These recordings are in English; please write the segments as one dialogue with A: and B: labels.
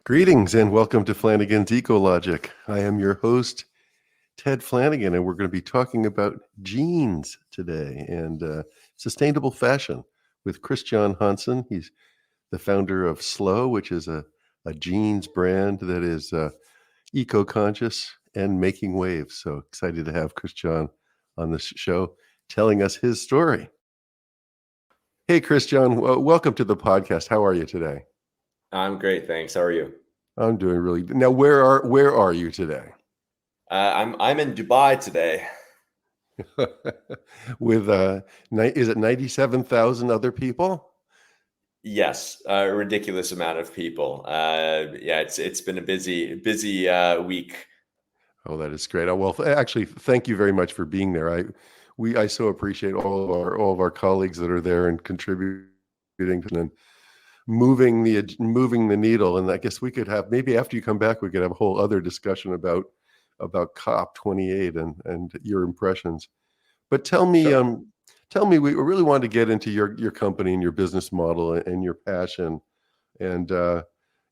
A: Greetings and welcome to Flanigan's Ecologic. I am your host, Ted Flanigan, and we're going to be talking about jeans today and sustainable fashion with Kristian Hansen. He's the founder of Slow, which is a jeans brand that is eco-conscious and making waves. So excited to have Kristian on this show telling us his story. Hey, Kristian, welcome to the podcast. How are you today?
B: I'm great, thanks. How are you?
A: I'm doing really good. Now, where are you today?
B: I'm in Dubai today.
A: With is it 97,000 other people?
B: Yes, a ridiculous amount of people. Yeah, it's been a busy week.
A: Oh, that is great. Well, actually, thank you very much for being there. I so appreciate all of our colleagues that are there and contributing and moving the needle. And I guess we could have, maybe after you come back, we could have a whole other discussion about COP28 and your impressions. But tell me,
B: Sure.
A: we really wanted to get into your company and your business model and your passion. And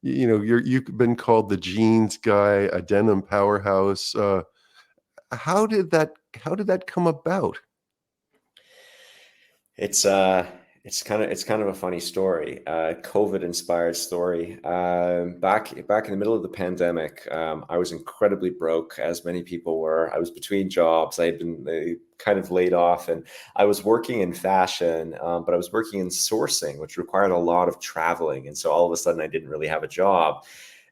A: you've been called the jeans guy, a denim powerhouse. How did that come about?
B: It's kind of a funny story, COVID inspired story. Back in the middle of the pandemic, I was incredibly broke, as many people were. I was between jobs. I had been kind of laid off, and I was working in fashion, but I was working in sourcing, which required a lot of traveling. And so all of a sudden, I didn't really have a job.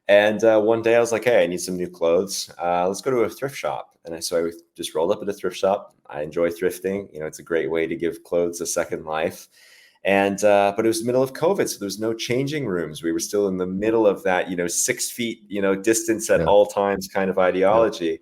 B: And one day I was like, hey, I need some new clothes. Let's go to a thrift shop. And so I just rolled up at a thrift shop. I enjoy thrifting. It's a great way to give clothes a second life. And but it was the middle of COVID, so there was no changing rooms. We were still in the middle of that, 6 feet, distance at all times kind of ideology.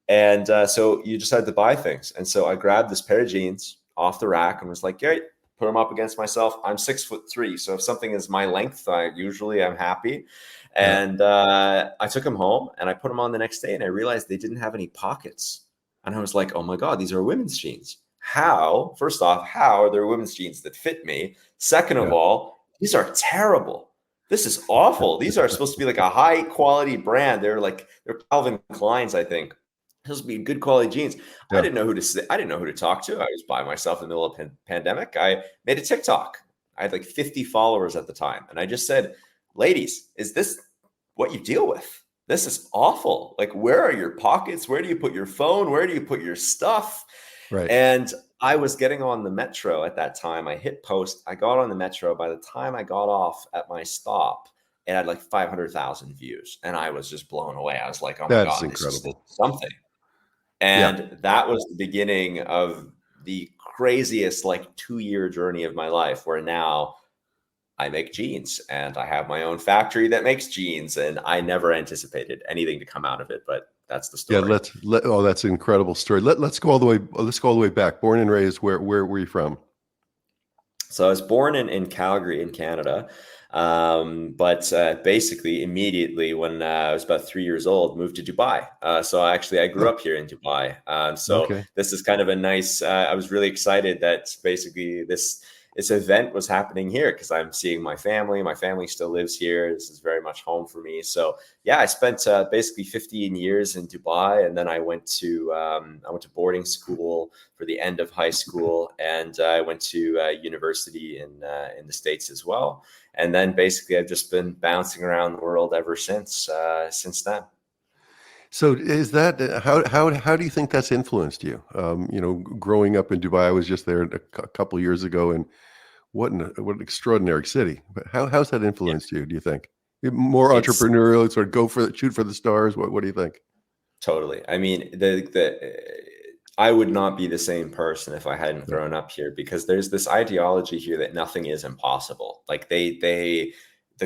B: Yeah. And so you decided to buy things. And so I grabbed this pair of jeans off the rack and was like, great, put them up against myself. I'm 6'3", so if something is my length, I'm happy. And I took them home and I put them on the next day, and I realized they didn't have any pockets. And I was like, oh my God, these are women's jeans. First off, how are there women's jeans that fit me? Second of all, these are terrible. This is awful. These are supposed to be like a high quality brand. They're Calvin Klein's, I think. Supposed to be good quality jeans. Yeah. I didn't know who to talk to. I was by myself in the middle of pandemic. I made a TikTok. I had like 50 followers at the time. And I just said, ladies, is this what you deal with? This is awful. Like, where are your pockets? Where do you put your phone? Where do you put your stuff? Right. And I was getting on the metro at that time. I hit post. I got on the metro. By the time I got off at my stop, it had like 500,000 views. And I was just blown away. I was like, oh my God, this is something. And that was the beginning of the craziest 2-year journey of my life, where now I make jeans and I have my own factory that makes jeans. And I never anticipated anything to come out of it, but that's the story.
A: Yeah, that's an incredible story. Let's go all the way back. Born and raised, where were you from?
B: So I was born in Calgary in Canada. But basically immediately when I was about 3 years old, moved to Dubai. So I grew up here in Dubai. This is kind of a nice, I was really excited that basically this event was happening here because I'm seeing my family. My family still lives here. This is very much home for me. So yeah, I spent basically 15 years in Dubai, and then I went to boarding school for the end of high school, and I went to university in the States as well. And then basically I've just been bouncing around the world ever since then.
A: So is that how do you think that's influenced you? Growing up in Dubai, I was just there a couple of years ago, and what an extraordinary city. But how's that influenced you? Do you think more entrepreneurial, sort of shoot for the stars? What do you think?
B: Totally. I mean, I would not be the same person if I hadn't grown up here, because there's this ideology here that nothing is impossible. Like the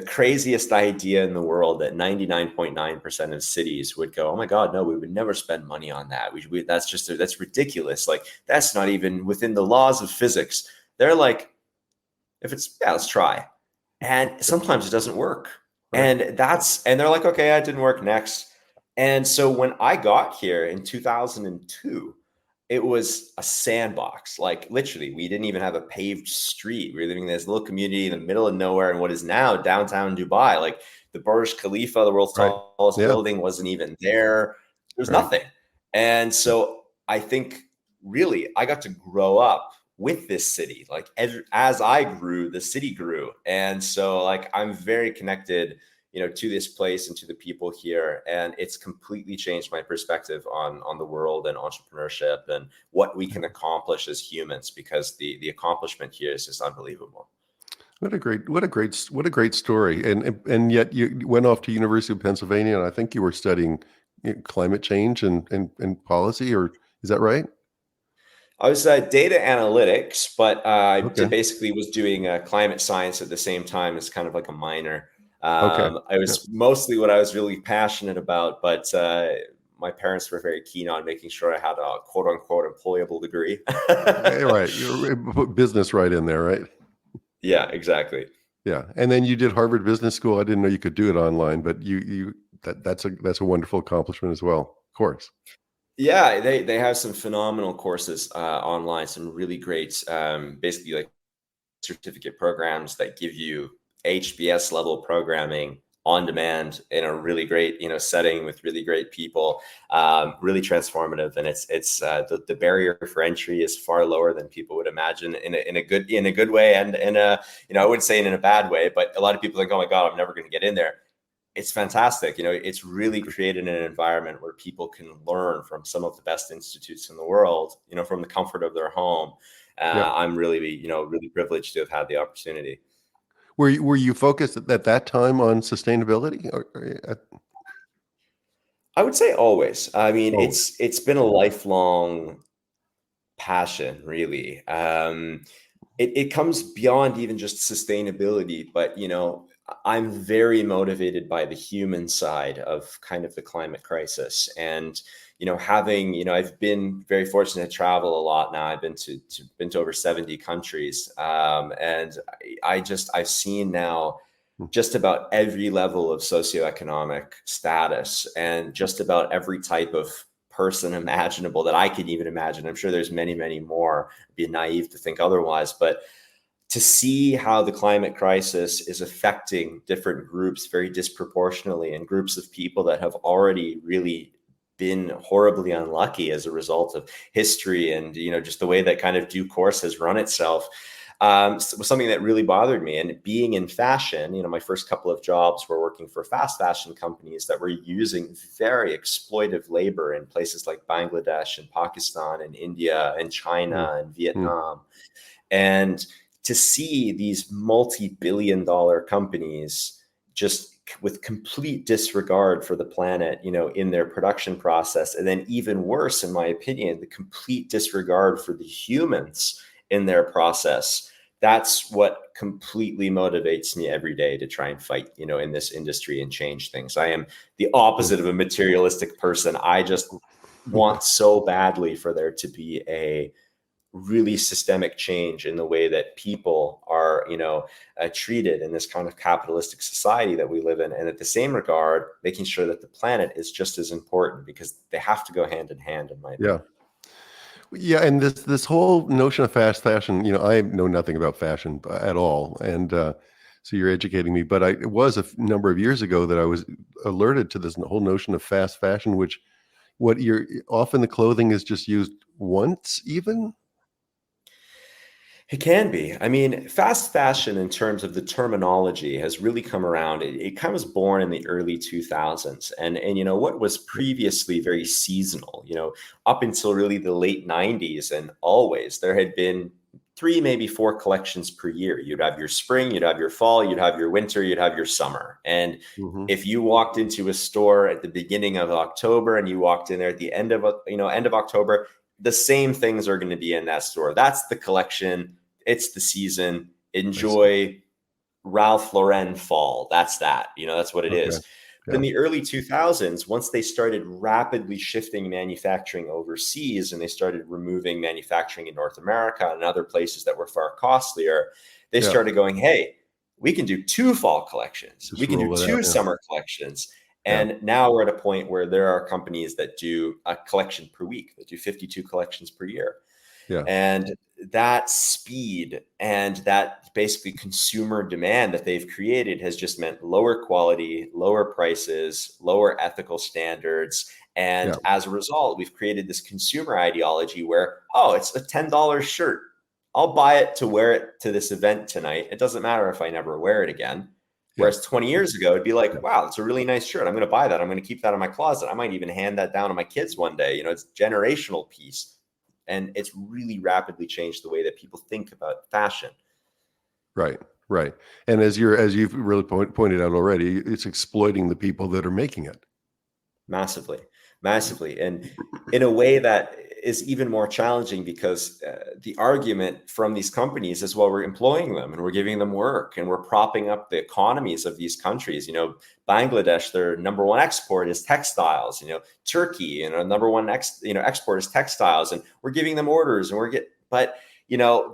B: craziest idea in the world that 99.9% of cities would go, oh my God, no, we would never spend money on that. That's ridiculous. Like, that's not even within the laws of physics. They're like, let's try. And sometimes it doesn't work. Right. And they're like, okay, it didn't work, next. And so when I got here in 2002, it was a sandbox. Like literally, we didn't even have a paved street. We were living in this little community in the middle of nowhere in what is now downtown Dubai. Like the Burj Khalifa, the world's
A: Right.
B: tallest
A: Yeah.
B: building, wasn't even there. There's
A: Right.
B: nothing. And so I think really I got to grow up with this city. Like as I grew, the city grew. And so like I'm very connected, to this place and to the people here. And it's completely changed my perspective on the world and entrepreneurship and what we can accomplish as humans, because the accomplishment here is just unbelievable.
A: What a great story. And yet you went off to University of Pennsylvania, and I think you were studying climate change and policy, or is that right?
B: I was data analytics, but I
A: Okay.
B: basically was doing climate science at the same time as kind of like a minor.
A: Okay.
B: I
A: Yeah.
B: was mostly what I was really passionate about, but my parents were very keen on making sure I had a quote unquote employable degree.
A: Right. You put business right in there, right?
B: Yeah, exactly.
A: Yeah. And then you did Harvard Business School. I didn't know you could do it online, but that's a wonderful accomplishment as well. Of course.
B: Yeah, they have some phenomenal courses online, some really great, basically like certificate programs that give you HBS level programming on demand in a really great, setting with really great people, really transformative. And it's the barrier for entry is far lower than people would imagine in a good way. And in a, I wouldn't say in a bad way, but a lot of people think, oh my God, I'm never going to get in there. It's fantastic. It's really created an environment where people can learn from some of the best institutes in the world, from the comfort of their home.
A: Yeah.
B: I'm really, really privileged to have had the opportunity.
A: Were you focused at that time on sustainability?
B: I would say always. I mean,
A: Oh,
B: it's been a lifelong passion, really. It comes beyond even just sustainability, but I'm very motivated by the human side of kind of the climate crisis. And I've been very fortunate to travel a lot now. I've been to over 70 countries, and I've seen now just about every level of socioeconomic status and just about every type of person imaginable that I could even imagine. I'm sure there's many, many more. It'd be naive to think otherwise, but to see how the climate crisis is affecting different groups very disproportionately, and groups of people that have already really been horribly unlucky as a result of history and just the way that kind of due course has run itself, was something that really bothered me. And being in fashion, my first couple of jobs were working for fast fashion companies that were using very exploitive labor in places like Bangladesh and Pakistan and India and
A: mm,
B: China and
A: mm,
B: Vietnam. And to see these multi-billion-dollar companies just with complete disregard for the planet, in their production process, and then even worse, in my opinion, the complete disregard for the humans in their process. That's what completely motivates me every day to try and fight, in this industry and change things. I am the
A: mm.
B: opposite of a materialistic person. I just want so badly for there to be a really systemic change in the way that people are, treated in this kind of capitalistic society that we live in. And at the same regard, making sure that the planet is just as important, because they have to go hand in hand, in my
A: Yeah.
B: opinion.
A: Yeah, and this whole notion of fast fashion, I know nothing about fashion at all, and so you're educating me. But it was a number of years ago that I was alerted to this whole notion of fast fashion, which what you're often the clothing is just used once, even.
B: It can be. I mean, fast fashion in terms of the terminology has really come around. It kind of was born in the early 2000s. And what was previously very seasonal, up until really the late 90s and always, there had been three, maybe four collections per year. You'd have your spring, you'd have your fall, you'd have your winter, you'd have your summer. And
A: Hmm.
B: if you walked into a store at the beginning of October and you walked in there at the end of October, the same things are going to be in that store. That's the collection. It's the season.
A: I see.
B: Enjoy Ralph Lauren fall. That's that. That's what it
A: Okay.
B: is. But in
A: Yeah.
B: the early 2000s, once they started rapidly shifting manufacturing overseas and they started removing manufacturing in North America and other places that were far costlier, they
A: Yeah.
B: started going, hey, we can do two fall collections.
A: Just
B: We can do
A: roll it out.
B: two
A: Yeah.
B: summer collections.
A: Yeah.
B: And now we're at a point where there are companies that do a collection per week, that do 52 collections per year.
A: Yeah.
B: And that speed and that basically consumer demand that they've created has just meant lower quality, lower prices, lower ethical standards. And
A: Yeah.
B: as a result, we've created this consumer ideology where, oh, it's a $10 shirt. I'll buy it to wear it to this event tonight. It doesn't matter if I never wear it again.
A: Yeah.
B: Whereas 20 years ago, it'd be like,
A: Yeah.
B: wow, it's a really nice shirt. I'm going to buy that. I'm going to keep that in my closet. I might even hand that down to my kids one day. It's a generational piece. And it's really rapidly changed the way that people think about fashion.
A: Right. Right. And as you've really pointed out already, it's exploiting the people that are making it.
B: Massively. And in a way that is even more challenging because the argument from these companies is, well, we're employing them and we're giving them work and we're propping up the economies of these countries. Bangladesh, their number one export is textiles. Turkey, number one export is textiles, and we're giving them orders and but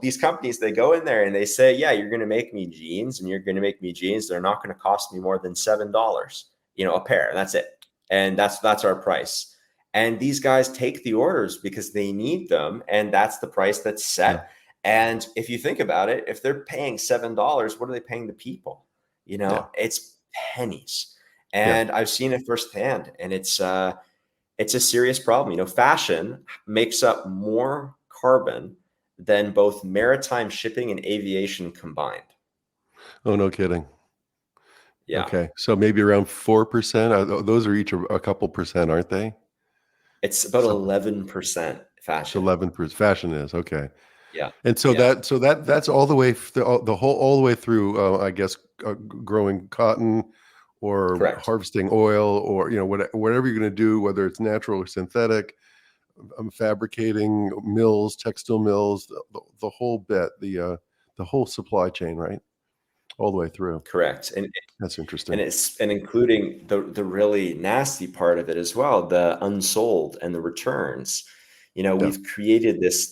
B: these companies, they go in there and they say, yeah, you're going to make me jeans and you're going to make me jeans. They're not going to cost me more than $7, a pair. That's it. And that's our price. And these guys take the orders because they need them. And that's the price that's set. Yeah. And if you think about it, if they're paying $7, what are they paying the people? It's pennies. And I've seen it firsthand. And it's a serious problem. Fashion makes up more carbon than both maritime shipping and aviation combined.
A: Oh, no kidding.
B: Yeah.
A: Okay. So maybe around 4%. Those are each a couple percent, aren't they?
B: It's about 11% fashion.
A: 11% fashion is okay.
B: Yeah.
A: And so that's all the way all the way through, I guess, growing cotton or
B: Correct.
A: harvesting oil or, whatever you're going to do, whether it's natural or synthetic, fabricating mills, textile mills, the whole bit, the whole supply chain, right? All the way through.
B: Correct. And
A: that's interesting.
B: And including the really nasty part of it as well, the unsold and the returns. We've created this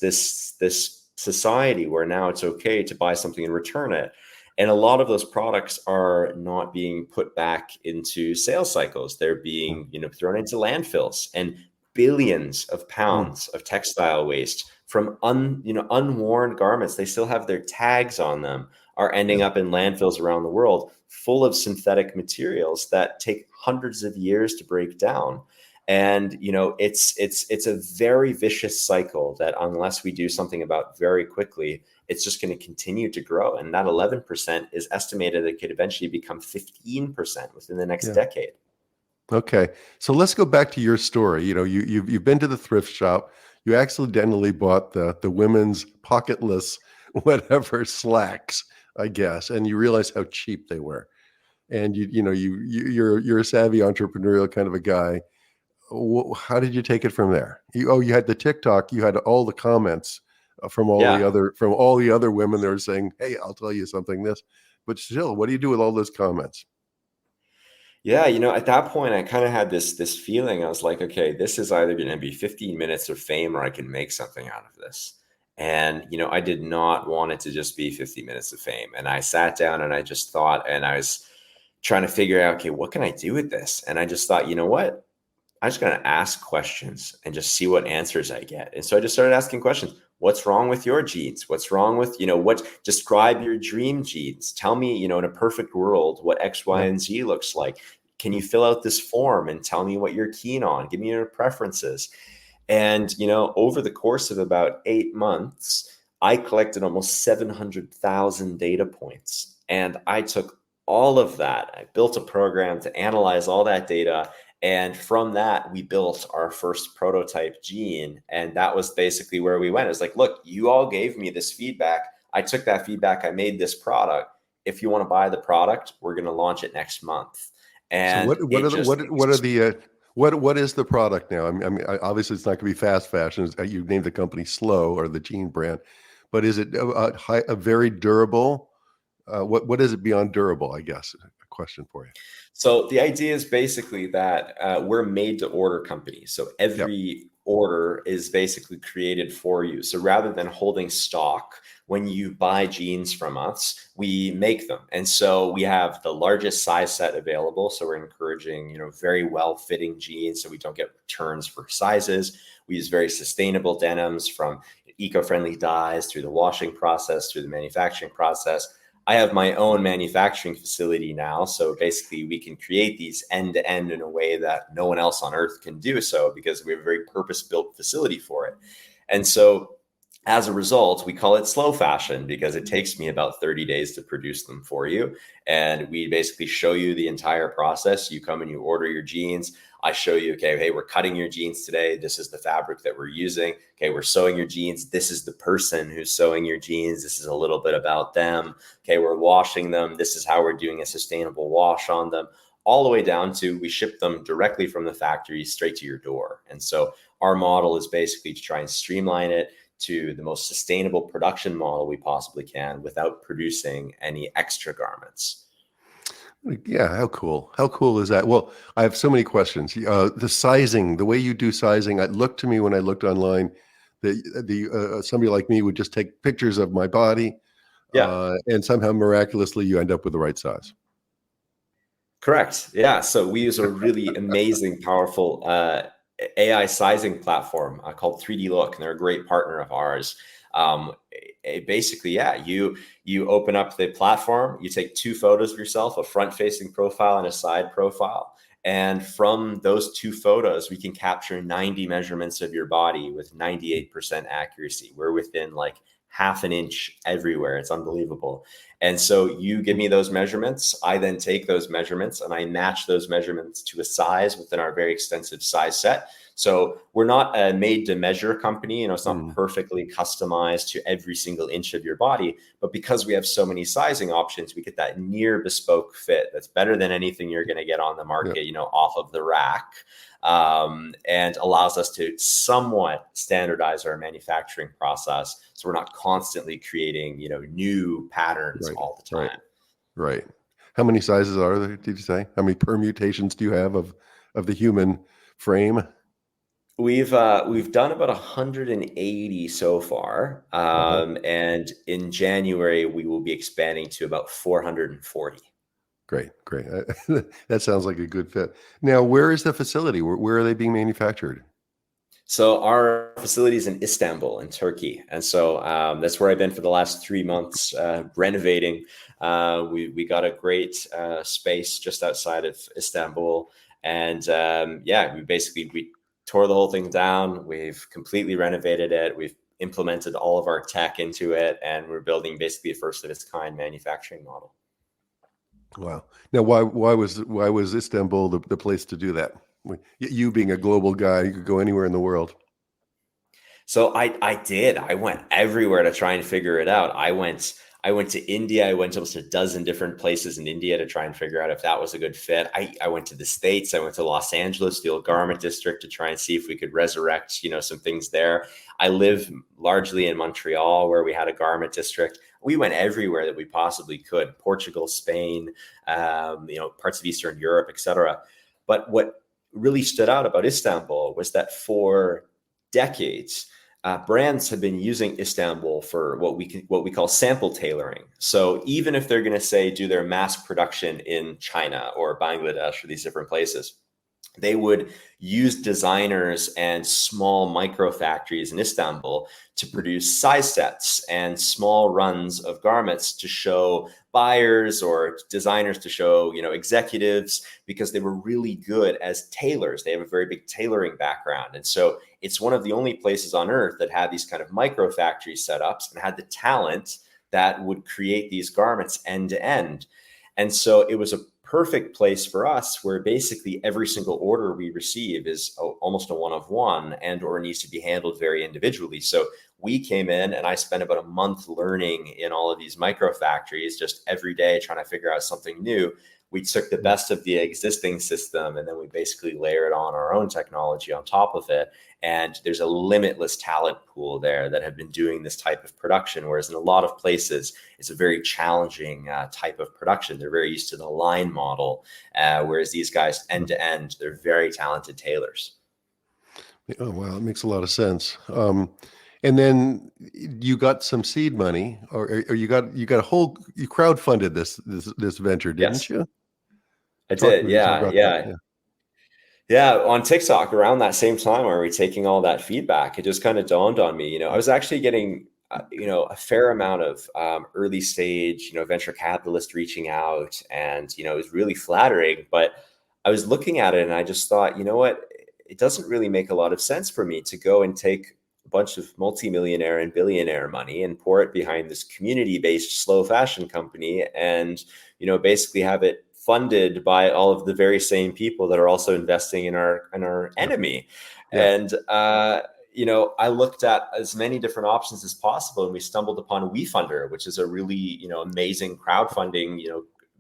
B: society where now it's okay to buy something and return it. And a lot of those products are not being put back into sales cycles. They're being, thrown into landfills, and billions of pounds of textile waste from unworn garments. They still have their tags on them, are ending up in landfills around the world full of synthetic materials that take hundreds of years to break down. And, it's a very vicious cycle that unless we do something about very quickly, it's just going to continue to grow. And that 11% is estimated that it could eventually become 15% within the next decade.
A: Okay. So let's go back to your story. You've been to the thrift shop. You accidentally bought the women's pocketless, whatever, slacks, I guess, and you realize how cheap they were. And you're a savvy entrepreneurial kind of a guy. How did you take it from there? You had the TikTok. You had all the comments from all the other women that were saying, "Hey, I'll tell you something." But still, what do you do with all those comments?
B: Yeah, at that point, I kind of had this feeling. I was like, okay, this is either going to be 15 minutes of fame or I can make something out of this. And, I did not want it to just be 50 minutes of fame. And I sat down and I just thought, and I was trying to figure out, okay, what can I do with this? And I just thought, you know what? I'm just going to ask questions and just see what answers I get. And so I just started asking questions. What's wrong with your jeans? What's wrong with, describe your dream jeans. Tell me, in a perfect world, what X, Y, and Z looks like. Can you fill out this form and tell me what you're keen on? Give me your preferences. And, over the course of about 8 months, I collected almost 700,000 data points. And I took all of that. I built a program to analyze all that data. And from that, we built our first prototype jean. And that was basically where we went. It was like, look, you all gave me this feedback. I took that feedback. I made this product. If you want to buy the product, we're going to launch it next month. And
A: so what is the product now? I mean, obviously it's not going to be fast fashion. You named the company Slow, or the jean brand, but is it a very durable? What is it beyond durable? I guess question for you.
B: So the idea is basically that we're made to order company. So
A: Yep.
B: every order is basically created for you. So rather than holding stock, when you buy jeans from us, we make them. And so we have the largest size set available. So we're encouraging, very well fitting jeans so we don't get returns for sizes. We use very sustainable denims from eco-friendly dyes through the washing process, through the manufacturing process. I have my own manufacturing facility now. So basically we can create these end to end in a way that no one else on earth can do so because we have a very purpose built facility for it. And so as a result, we call it slow fashion because it takes me about 30 days to produce them for you. And we basically show you the entire process. You come and you order your jeans. I show you, okay, hey, we're cutting your jeans today. This is the fabric that we're using. Okay, we're sewing your jeans. This is the person who's sewing your jeans. This is a little bit about them. Okay, we're washing them. This is how we're doing a sustainable wash on them, all the way down to we ship them directly from the factory straight to your door. And so our model is basically to try and streamline it to the most sustainable production model we possibly can without producing any extra garments.
A: Yeah, how cool. How cool is that? Well, I have so many questions. The sizing, the way you do sizing, it looked to me when I looked online that somebody like me would just take pictures of my body,
B: Yeah,
A: and somehow miraculously you end up with the right size.
B: correct. Yeah, so we use a really amazing, powerful AI sizing platform called 3D Look, and they're a great partner of ours. Basically, yeah, you open up the platform, you take 2 photos of yourself, a front-facing profile and a side profile. And from those 2 photos, we can capture 90 measurements of your body with 98% accuracy. We're within like half an inch everywhere. It's unbelievable. And so you give me those measurements. I then take those measurements and I match those measurements to a size within our very extensive size set. So we're not a made to measure company. It's not perfectly customized to every single inch of your body, but because we have so many sizing options, we get that near bespoke fit that's better than anything you're going to get on the market, off of the rack, and allows us to somewhat standardize our manufacturing process. So we're not constantly creating, new patterns all the time.
A: Right. How many sizes are there, did you say? How many permutations do you have of the human frame?
B: We've done about 180 so far,
A: Uh-huh.
B: and in January we will be expanding to about 440.
A: Great. That sounds like a good fit. Now, where is the facility? Where are they being manufactured?
B: So our facility is in Istanbul, in Turkey, and so that's where I've been for the last 3 months, renovating. We got a great space just outside of Istanbul, and we tore the whole thing down. We've completely renovated it. We've implemented all of our tech into it, and we're building basically a first of its kind manufacturing model.
A: Wow. Now, why was Istanbul the place to do that? You being a global guy, you could go anywhere in the world.
B: So I did. I went everywhere to try and figure it out. I went to India. I went to almost a dozen different places in India to try and figure out if that was a good fit. I went to the States. I went to Los Angeles, the old garment district, to try and see if we could resurrect, some things there. I live largely in Montreal, where we had a garment district. We went everywhere that we possibly could: Portugal, Spain, parts of Eastern Europe, etc. But what really stood out about Istanbul was that for decades, brands have been using Istanbul for what we call sample tailoring. So even if they're going to say do their mass production in China or Bangladesh or these different places, they would use designers and small micro factories in Istanbul to produce size sets and small runs of garments to show buyers or designers, to show, executives, because they were really good as tailors. They have a very big tailoring background. And so it's one of the only places on earth that had these kind of micro factory setups and had the talent that would create these garments end to end. And so it was a perfect place for us, where basically every single order we receive is almost a one of one, and or needs to be handled very individually. So we came in and I spent about a month learning in all of these micro factories, just every day trying to figure out something new. we took the best of the existing system and then we basically layered on our own technology on top of it. And there's a limitless talent pool there that have been doing this type of production. Whereas in a lot of places, it's a very challenging type of production. They're very used to the line model, whereas these guys end to end, they're very talented tailors.
A: Oh, wow. It makes a lot of sense. And then you got some seed money, or you got you crowdfunded this venture, didn't
B: Yes,
A: you?
B: I did.
A: Maybe talk
B: Yeah,
A: about that.
B: yeah.
A: Yeah.
B: Yeah, on TikTok around that same time where we taking all that feedback, it just kind of dawned on me. I was actually getting, a fair amount of early stage, venture capitalists reaching out, and it was really flattering. But I was looking at it, and I just thought, you know what, it doesn't really make a lot of sense for me to go and take a bunch of multimillionaire and billionaire money and pour it behind this community-based slow fashion company, and basically have it funded by all of the very same people that are also investing in our enemy.
A: Yeah.
B: And I looked at as many different options as possible, and we stumbled upon WeFunder, which is a really amazing crowdfunding.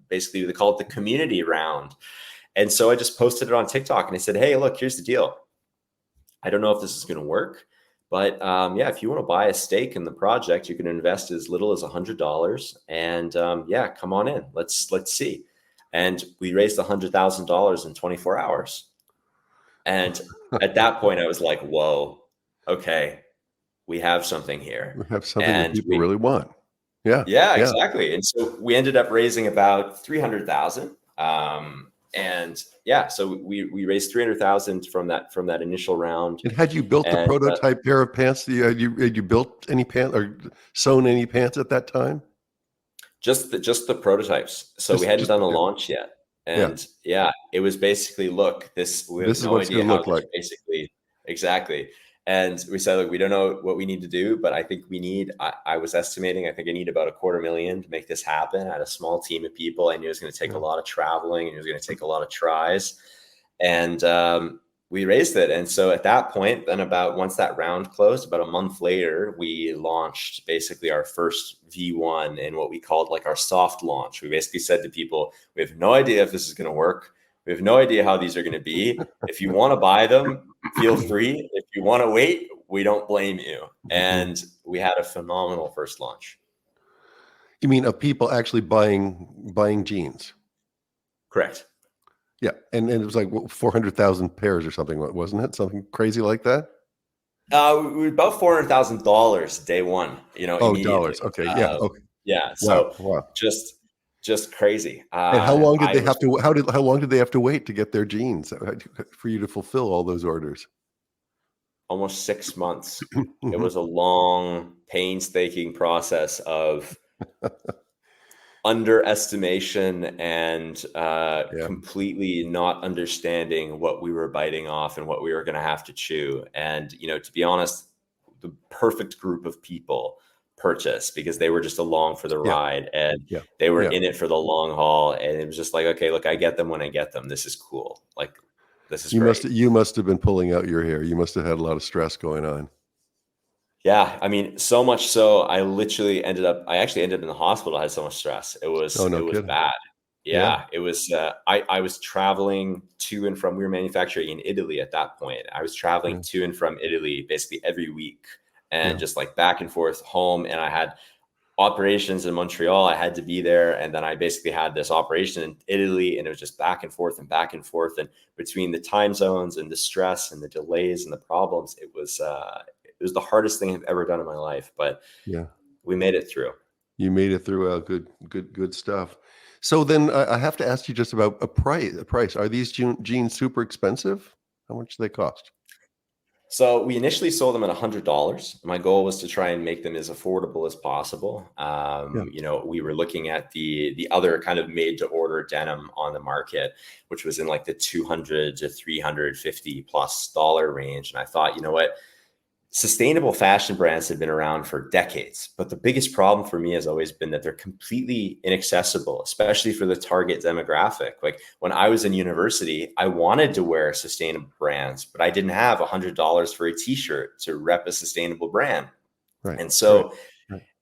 B: Basically they call it the community round. And so I just posted it on TikTok, and I said, hey, look, here's the deal. I don't know if this is going to work, but yeah, if you want to buy a stake in the project, you can invest as little as $100, and yeah, come on in. Let's see. And we raised $100,000 in 24 hours. And at that point, I was like, whoa, okay, we have something here.
A: We have something that
B: And
A: people really want. Yeah.
B: yeah,
A: Yeah.
B: exactly. And so we ended up raising about 300,000. And yeah, so we raised 300,000 from that initial round.
A: And had you built the
B: And
A: prototype pair of pants? Had you built any pants or sewn any pants at that time?
B: just the prototypes. So we hadn't done a
A: Yeah.
B: launch yet.
A: Yeah.
B: And yeah, it was basically, look, we
A: This
B: have
A: is
B: no
A: what it's
B: idea
A: going to
B: how
A: look
B: this
A: like.
B: basically, exactly. And we said, look, we don't know what we need to do, but I think we need, I was estimating, I think I need about $250,000 to make this happen. I had a small team of people. I knew it was going to take a lot of traveling, and it was going to take a lot of tries. And we raised it. And so at that point, then once that round closed, about a month later, we launched basically our first V1 in what we called like our soft launch. We basically said to people, we have no idea if this is going to work. We have no idea how these are going to be. If you want to buy them, feel free. If you want to wait, we don't blame you. And we had a phenomenal first launch.
A: You mean of people actually buying jeans?
B: Correct.
A: Yeah, and it was like 400,000 pairs or something, wasn't it? Something crazy like that.
B: We were about $400,000 day one.
A: Oh,
B: Immediately.
A: dollars. Okay, yeah. Okay.
B: Yeah. So
A: Wow.
B: just crazy.
A: And how long did they have to? How long did they have to wait to get their jeans for you to fulfill all those orders?
B: Almost 6 months. It was a long, painstaking process of underestimation and completely not understanding what we were biting off and what we were going to have to chew. And, to be honest, the perfect group of people purchase because they were just along for the ride, and they were in it for the long haul. And it was just like, okay, look, I get them when I get them. This is cool. Like, this is great.
A: You must have been pulling out your hair. You must have had a lot of stress going on.
B: Yeah, I mean, so much so I actually ended up in the hospital. I had so much stress. It was bad. Yeah, it was, I was traveling to and from, we were manufacturing in Italy at that point. I was traveling to and from Italy basically every week, and just like back and forth home. And I had operations in Montreal. I had to be there. And then I basically had this operation in Italy, and it was just back and forth and back and forth. And between the time zones and the stress and the delays and the problems, it was the hardest thing I've ever done in my life, but we made it through.
A: You made it through. Good stuff. So then I have to ask you just about a price. Are these jeans super expensive? How much do they cost?
B: So we initially sold them at $100. My goal was to try and make them as affordable as possible. We were looking at the other kind of made to order denim on the market, which was in like the $200 to $350+ range. And I thought, you know what? Sustainable fashion brands have been around for decades, but the biggest problem for me has always been that they're completely inaccessible, especially for the target demographic. Like when I was in university, I wanted to wear sustainable brands, but I didn't have $100 for a t-shirt to rep a sustainable brand. Right. And so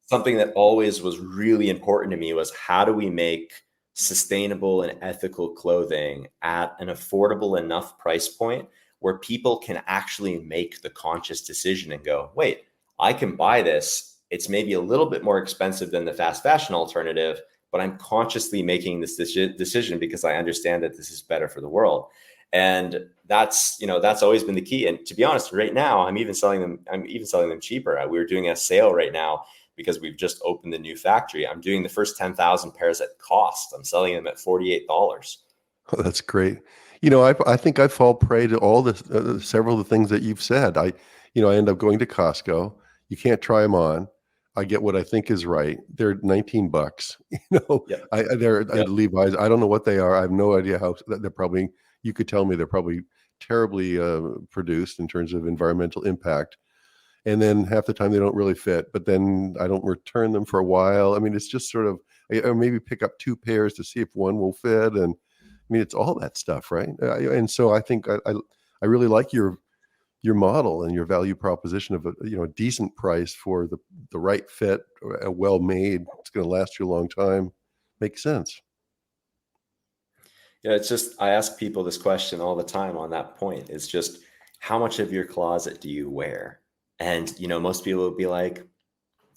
B: something that always was really important to me was, how do we make sustainable and ethical clothing at an affordable enough price point where people can actually make the conscious decision and go, wait, I can buy this. It's maybe a little bit more expensive than the fast fashion alternative, but I'm consciously making this decision because I understand that this is better for the world. And that's always been the key. And to be honest, right now, I'm even selling them cheaper. We were doing a sale right now because we've just opened the new factory. I'm doing the first 10,000 pairs at cost. I'm selling them at $48.
A: Oh, that's great. I think I fall prey to all the several of the things that you've said. I end up going to Costco. You can't try them on. I get what I think is right. They're $19.
B: Yep.
A: They're
B: Yep.
A: Levi's. I don't know what they are. I have no idea how they're probably. You could tell me they're probably terribly produced in terms of environmental impact. And then half the time they don't really fit. But then I don't return them for a while. I mean, it's just sort of, or maybe pick up two pairs to see if one will fit. And I mean, it's all that stuff, right? And so I think I really like your model and your value proposition of a decent price for the right fit, well made. It's going to last you a long time. Makes sense.
B: Yeah, it's just, I ask people this question all the time on that point. It's just, how much of your closet do you wear? And, most people will be like,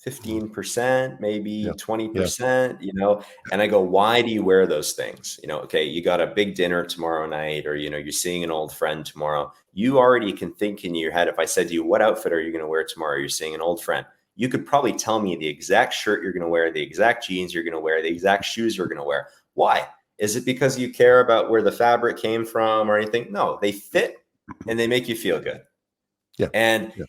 B: 15%, maybe
A: Yeah, yeah,
B: 20%, and I go, why do you wear those things? Okay, you got a big dinner tomorrow night, or, you're seeing an old friend tomorrow. You already can think in your head, if I said to you, what outfit are you going to wear tomorrow? You're seeing an old friend. You could probably tell me the exact shirt you're going to wear, the exact jeans you're going to wear, the exact shoes you're going to wear. Why? Is it because you care about where the fabric came from or anything? No, they fit and they make you feel good.
A: yeah,
B: And
A: yeah.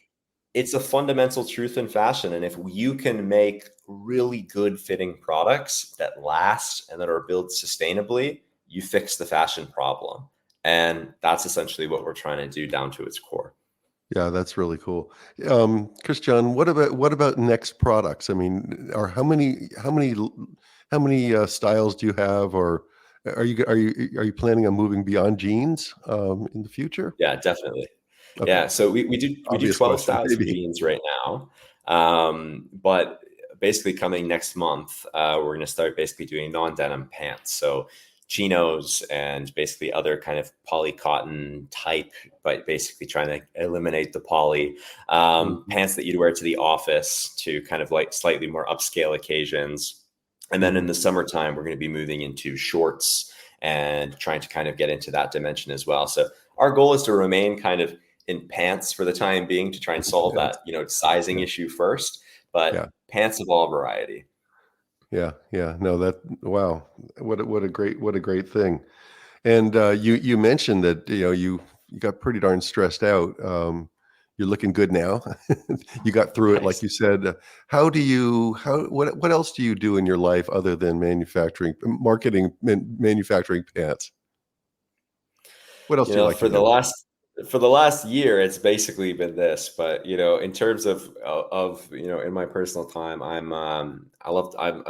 B: it's a fundamental truth in fashion. And if you can make really good fitting products that last and that are built sustainably, you fix the fashion problem. And that's essentially what we're trying to do down to its core.
A: Yeah, that's really cool. Kristian, what about next products? I mean, or how many styles do you have, or are you planning on moving beyond jeans in the future?
B: Yeah, definitely.
A: Okay,
B: Yeah. So we do
A: obvious
B: 12
A: question,
B: styles of
A: maybe.
B: jeans right now. But basically coming next month, we're going to start basically doing non-denim pants. So chinos and basically other kind of poly cotton type, but basically trying to eliminate the poly
A: Mhm,
B: pants that you'd wear to the office to kind of like slightly more upscale occasions. And then in
A: mhm.
B: the summertime, we're going to be moving into shorts and trying to kind of get into that dimension as well. So our goal is to remain kind of in pants for the time being to try and solve
A: Yes,
B: that, sizing
A: yeah,
B: issue first,
A: yeah,
B: but pants of all variety.
A: yeah, yeah. No, wow, what a great thing. And you mentioned that you got pretty darn stressed out. You're looking good now. You got through it, like
B: Nice.
A: you said. What else do you do in your life other than marketing, manufacturing pants? What else
B: You
A: do you
B: know,
A: like to
B: for the
A: do?
B: last for the last year, it's basically been this. But in terms of in my personal time, I'm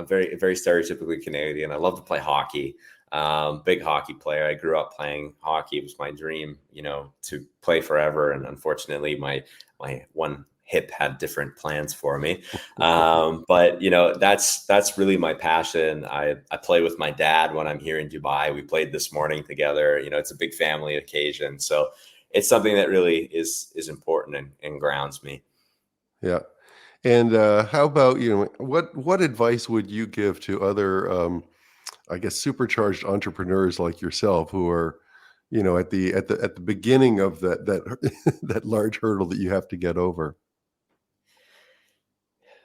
B: very stereotypically Canadian. I love to play hockey. Big hockey player. I grew up playing hockey. It was my dream, to play forever. And unfortunately, my one hip had different plans for me. But that's really my passion. I play with my dad when I'm here in Dubai. We played this morning together. It's a big family occasion, so it's something that really is important and grounds me.
A: Yeah. And how about what advice would you give to other I guess supercharged entrepreneurs like yourself who are at the beginning of that that large hurdle that you have to get over?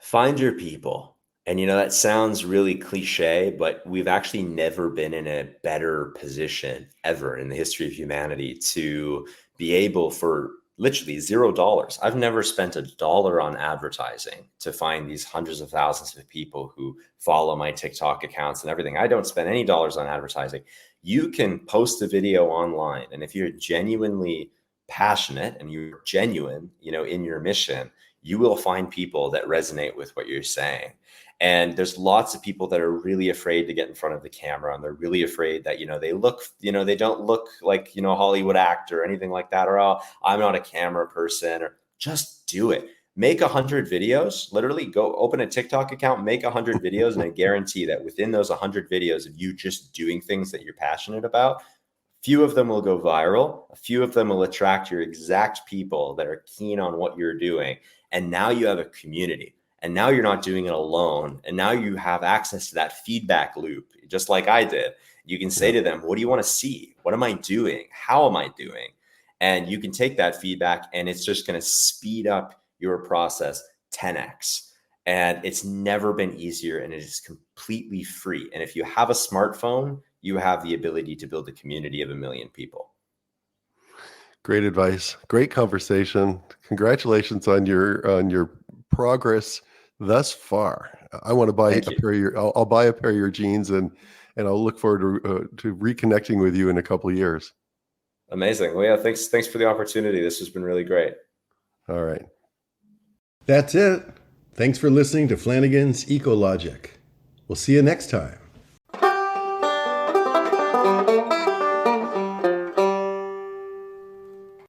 B: Find your people. And that sounds really cliche, but we've actually never been in a better position ever in the history of humanity to be able, for literally $0. I've never spent $1 on advertising to find these hundreds of thousands of people who follow my TikTok accounts and everything. I don't spend any dollars on advertising. You can post a video online, and if you're genuinely passionate and you're genuine, in your mission, you will find people that resonate with what you're saying. And there's lots of people that are really afraid to get in front of the camera, and they're really afraid that, they don't look like, a Hollywood actor or anything like that, or, oh, I'm not a camera person, or just do it. make 100 videos, literally go open a TikTok account, make 100 videos. And I guarantee that within those 100 videos of you just doing things that you're passionate about, few of them will go viral. A few of them will attract your exact people that are keen on what you're doing. And now you have a community, and now you're not doing it alone. And now you have access to that feedback loop, just like I did. You can say to them, what do you want to see? What am I doing? How am I doing? And you can take that feedback, and it's just going to speed up your process 10x. And it's never been easier, and it is completely free. And if you have a smartphone, you have the ability to build a community of 1 million people.
A: Great advice. Great conversation. Congratulations on your progress thus far. I want to buy a pair of your. I'll buy a pair of your jeans, and I'll look forward to reconnecting with you in a couple of years.
B: Amazing. Well, yeah, thanks for the opportunity. This has been really great.
A: All right. That's it. Thanks for listening to Flanigan's Ecologic. We'll see you next time.